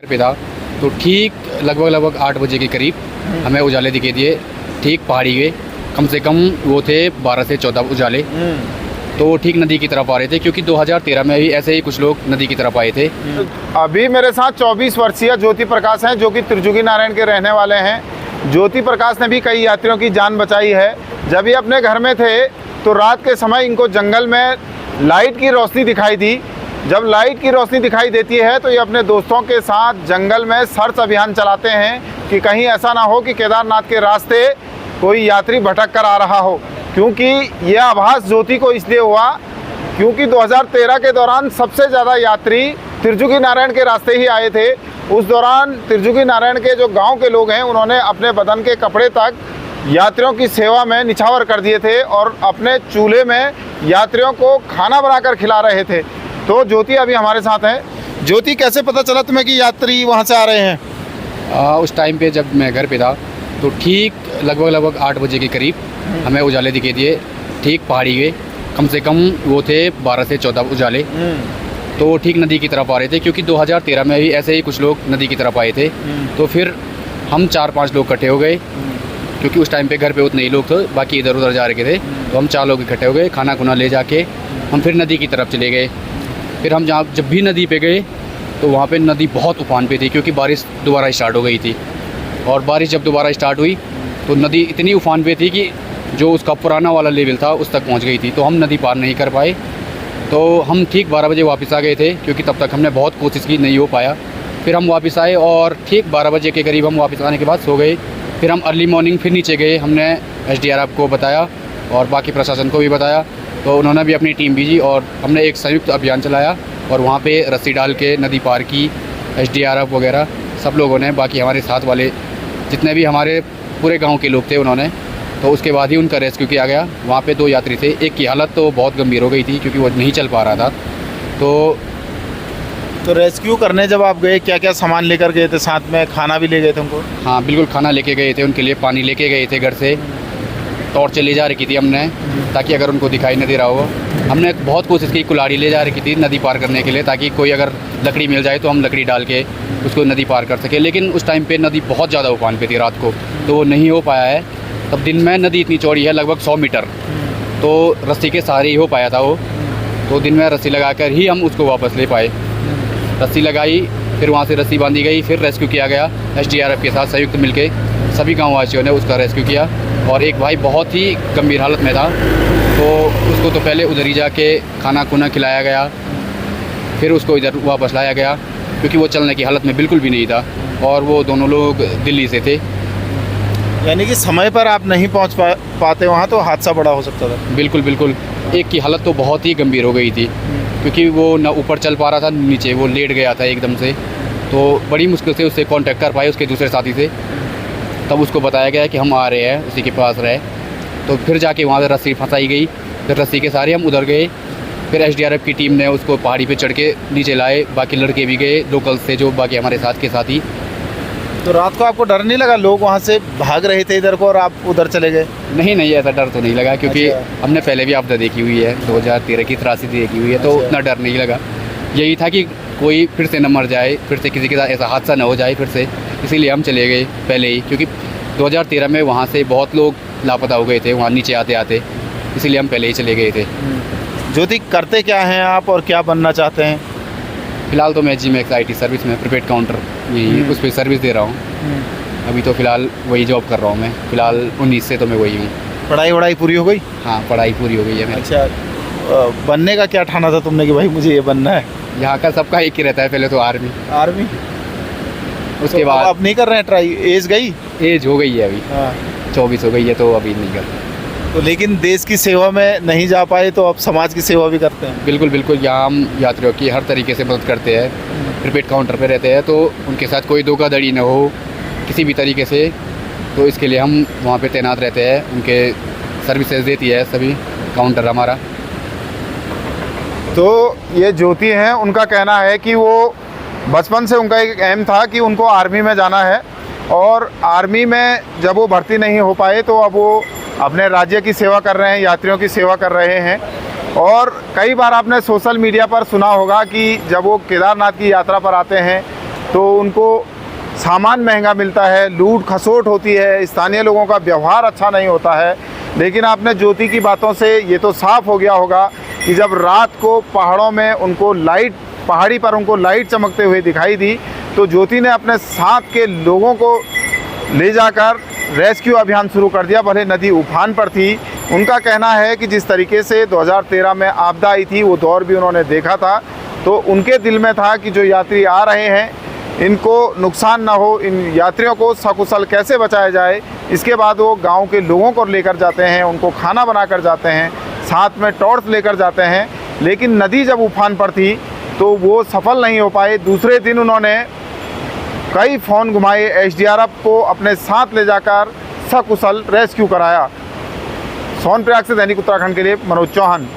पे था तो ठीक लगभग 8 बजे के करीब हमें उजाले दिखे दिए। ठीक पहाड़ी के कम से कम वो थे 12 से 14 उजाले। तो वो ठीक नदी की तरफ आ रहे थे, क्योंकि 2013 में भी ऐसे ही कुछ लोग नदी की तरफ आए थे। अभी मेरे साथ 24 वर्षीय ज्योति प्रकाश हैं, जो कि त्रिजुगी नारायण के रहने वाले हैं। ज्योति प्रकाश ने भी कई यात्रियों की जान बचाई है। जब ये अपने घर में थे तो रात के समय इनको जंगल में लाइट की रोशनी दिखाई दी। जब लाइट की रोशनी दिखाई देती है तो ये अपने दोस्तों के साथ जंगल में सर्च अभियान चलाते हैं कि कहीं ऐसा ना हो कि केदारनाथ के रास्ते कोई यात्री भटक कर आ रहा हो। क्योंकि यह आभास ज्योति को इसलिए हुआ क्योंकि 2013 के दौरान सबसे ज़्यादा यात्री त्रिजुगी नारायण के रास्ते ही आए थे। उस दौरान त्रिजुगी नारायण के जो गांव के लोग हैं उन्होंने अपने बदन के कपड़े तक यात्रियों की सेवा में निछावर कर दिए थे और अपने चूल्हे में यात्रियों को खाना बनाकर खिला रहे थे। तो ज्योति अभी हमारे साथ है। ज्योति, कैसे पता चला तुम्हें कि यात्री वहाँ से आ रहे हैं? उस टाइम पे जब मैं घर पे था तो ठीक लगभग 8 बजे के करीब हमें उजाले दिखे दिए। ठीक पहाड़ी के कम से कम वो थे 12 से 14 उजाले। तो वो ठीक नदी की तरफ आ रहे थे, क्योंकि 2013 में भी ऐसे ही कुछ लोग नदी की तरफ आए थे। तो फिर हम 4-5 लोग इकट्ठे हो गए, क्योंकि उस टाइम पे घर पे उतने ही लोग थे, बाकी इधर उधर जा रहे थे। तो हम 4 लोग इकट्ठे हो गए, खाना खुना ले जाके हम फिर नदी की तरफ चले गए। फिर हम जब भी नदी पे गए तो वहाँ पे नदी बहुत उफान पे थी, क्योंकि बारिश दोबारा स्टार्ट हो गई थी। और बारिश जब दोबारा स्टार्ट हुई तो नदी इतनी उफान पे थी कि जो उसका पुराना वाला लेवल था उस तक पहुँच गई थी। तो हम नदी पार नहीं कर पाए। तो हम ठीक 12 बजे वापस आ गए थे, क्योंकि तब तक हमने बहुत कोशिश की, नहीं हो पाया। फिर हम वापस आए और ठीक 12 बजे के करीब हम वापस आने के बाद सो गए। फिर हम अर्ली मॉर्निंग फिर नीचे गए। हमने SDRF को बताया और बाकी प्रशासन को भी बताया। तो उन्होंने भी अपनी टीम भेजी और हमने एक संयुक्त अभियान चलाया और वहाँ पे रस्सी डाल के नदी पार की। SDRF वगैरह सब लोगों ने, बाकी हमारे साथ वाले जितने भी हमारे पूरे गांव के लोग थे उन्होंने। तो उसके बाद ही उनका रेस्क्यू किया गया। वहाँ पे 2 यात्री थे, एक की हालत तो बहुत गंभीर हो गई थी क्योंकि वो नहीं चल पा रहा था। तो रेस्क्यू करने जब आप गए, क्या क्या सामान लेकर गए थे साथ में? खाना भी ले गए थे उनको? हाँ बिल्कुल, खाना लेके गए थे उनके लिए, पानी लेके गए थे घर से। टॉर्च ले जा रखी थी हमने, ताकि अगर उनको दिखाई न दे रहा हो। हमने बहुत कोशिश की, कुल्हाड़ी ले जा रखी थी नदी पार करने के लिए, ताकि कोई अगर लकड़ी मिल जाए तो हम लकड़ी डाल के उसको नदी पार कर सके। लेकिन उस टाइम पे नदी बहुत ज़्यादा उफान पे थी रात को, तो वो नहीं हो पाया है। तब दिन में नदी इतनी चौड़ी है, लगभग 100 मीटर, तो रस्सी के सहारे ही हो पाया था वो। तो दिन में रस्सी लगा कर ही हम उसको वापस ले पाए। रस्सी लगाई, फिर वहाँ से रस्सी बांधी गई, फिर रेस्क्यू किया गया SDRF के साथ संयुक्त मिलके। सभी गाँव वासियों ने उसका रेस्क्यू किया और एक भाई बहुत ही गंभीर हालत में था, तो उसको तो पहले उधर ही जाके खाना खुना खिलाया गया, फिर उसको इधर वापस लाया गया, क्योंकि वो चलने की हालत में बिल्कुल भी नहीं था। और वो दोनों लोग दिल्ली से थे। यानी कि समय पर आप नहीं पहुंच पाते वहाँ तो हादसा बड़ा हो सकता था। बिल्कुल बिल्कुल। एक की हालत तो बहुत ही गंभीर हो गई थी, क्योंकि वो न ऊपर चल पा रहा था, नीचे वो लेट गया था एकदम से। तो बड़ी मुश्किल से उससे कांटेक्ट कर पाए, उसके दूसरे साथी से। तब उसको बताया गया कि हम आ रहे हैं, उसी के पास रहे। तो फिर जाके वहाँ से रस्सी फंसाई गई, फिर रस्सी के सहारे हम उधर गए। फिर SDRF की टीम ने उसको पहाड़ी पे चढ़ के नीचे लाए। बाकी लड़के भी गए लोकल से, जो बाकी हमारे साथ के साथी। तो रात को आपको डर नहीं लगा? लोग वहाँ से भाग रहे थे इधर को और आप उधर चले गए? नहीं, ऐसा डर तो नहीं लगा, क्योंकि हमने पहले भी आपदा देखी हुई है, 2013 की त्रासदी देखी हुई है। तो उतना डर नहीं लगा। यही था कि कोई फिर से न मर जाए, फिर से किसी के साथ ऐसा हादसा न हो जाए फिर से, इसीलिए हम चले गए पहले ही। क्योंकि 2013 में वहाँ से बहुत लोग लापता हो गए थे, वहाँ नीचे आते आते, इसीलिए हम पहले ही चले गए थे। ज्योति, करते क्या हैं आप और क्या बनना चाहते हैं? फिलहाल तो मैं GMAX IT सर्विस में प्रीपेड काउंटर यही उस पर सर्विस दे रहा हूँ। अभी तो फ़िलहाल वही जॉब कर रहा हूँ मैं। फ़िलहाल 19 से तो मैं वही हूँ। पढ़ाई पूरी हो गई? हाँ, पढ़ाई पूरी हो गई है मेरी। अच्छा, बनने का क्या ठाना था तुमने कि भाई मुझे ये बनना है? यहाँ का सबका एक ही रहता है, पहले तो आर्मी। उसके तो बाद आप नहीं कर रहे हैं ट्राई? एज गई? एज हो गई है अभी। 24 हो गई है, तो अभी नहीं कर। तो लेकिन देश की सेवा में नहीं जा पाए तो अब समाज की सेवा भी करते हैं? बिल्कुल बिल्कुल। यहाँ हम यात्रियों की हर तरीके से मदद करते हैं। प्रीपेड काउंटर पे रहते हैं, तो उनके साथ कोई धोखाधड़ी न हो किसी भी तरीके से, तो इसके लिए हम वहाँ पे तैनात रहते हैं। उनके सर्विसेज देती है सभी काउंटर हमारा। तो ये ज्योति हैं, उनका कहना है कि वो बचपन से उनका एक एम था कि उनको आर्मी में जाना है, और आर्मी में जब वो भर्ती नहीं हो पाए तो अब वो अपने राज्य की सेवा कर रहे हैं, यात्रियों की सेवा कर रहे हैं। और कई बार आपने सोशल मीडिया पर सुना होगा कि जब वो केदारनाथ की यात्रा पर आते हैं तो उनको सामान महंगा मिलता है, लूट खसोट होती है, स्थानीय लोगों का व्यवहार अच्छा नहीं होता है। लेकिन आपने ज्योति की बातों से ये तो साफ हो गया होगा कि जब रात को पहाड़ों में उनको लाइट, पहाड़ी पर उनको लाइट चमकते हुए दिखाई दी, तो ज्योति ने अपने साथ के लोगों को ले जाकर रेस्क्यू अभियान शुरू कर दिया। भले नदी उफान पर थी, उनका कहना है कि जिस तरीके से 2013 में आपदा आई थी वो दौर भी उन्होंने देखा था, तो उनके दिल में था कि जो यात्री आ रहे हैं इनको नुकसान ना हो, इन यात्रियों को सकुशल कैसे बचाया जाए। इसके बाद वो गांव के लोगों को लेकर जाते हैं, उनको खाना बना कर जाते हैं, साथ में टॉर्च लेकर जाते हैं। लेकिन नदी जब उफान पर थी तो वो सफल नहीं हो पाए। दूसरे दिन उन्होंने कई फ़ोन घुमाए, एसडीआरएफ को अपने साथ ले जाकर सकुशल रेस्क्यू कराया। सोनप्रयाग से दैनिक उत्तराखंड के लिए मनोज चौहान।